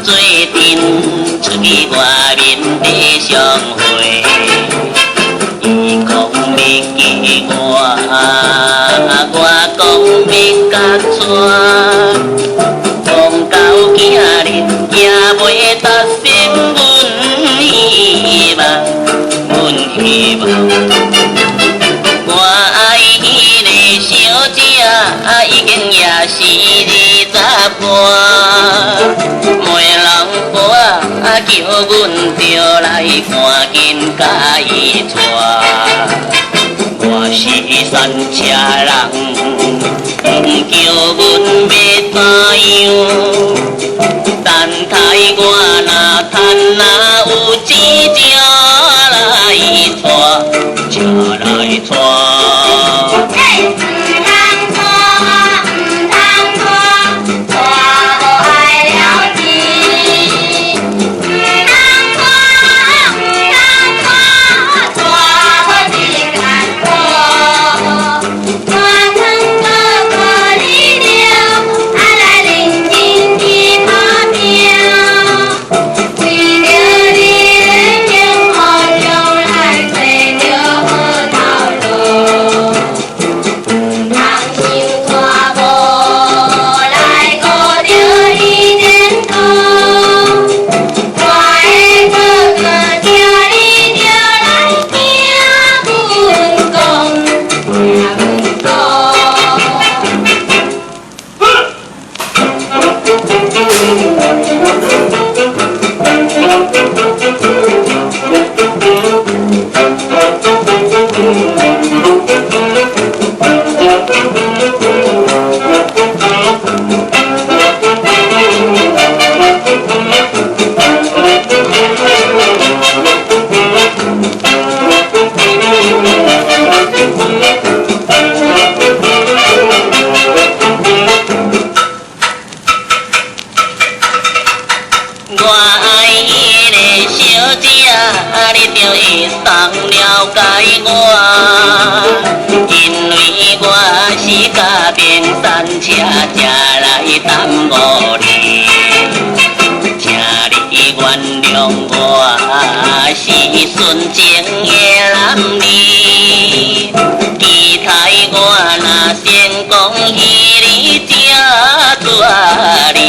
做阵出去外面地相会，伊讲要嫁我，我讲要甲娶，讲到今日也袂达成阮希望，阮希望。我爱迄个小姐，已经也是20外。媒人婆叫阮着来赶紧甲伊娶，我是山车人，叫阮要怎样？等待我若趁若有钱才来娶。你就会当了解我，因为我是家庭山车才来耽误你，请你原谅我是纯情的男儿，期待我若成功，彼日才带你。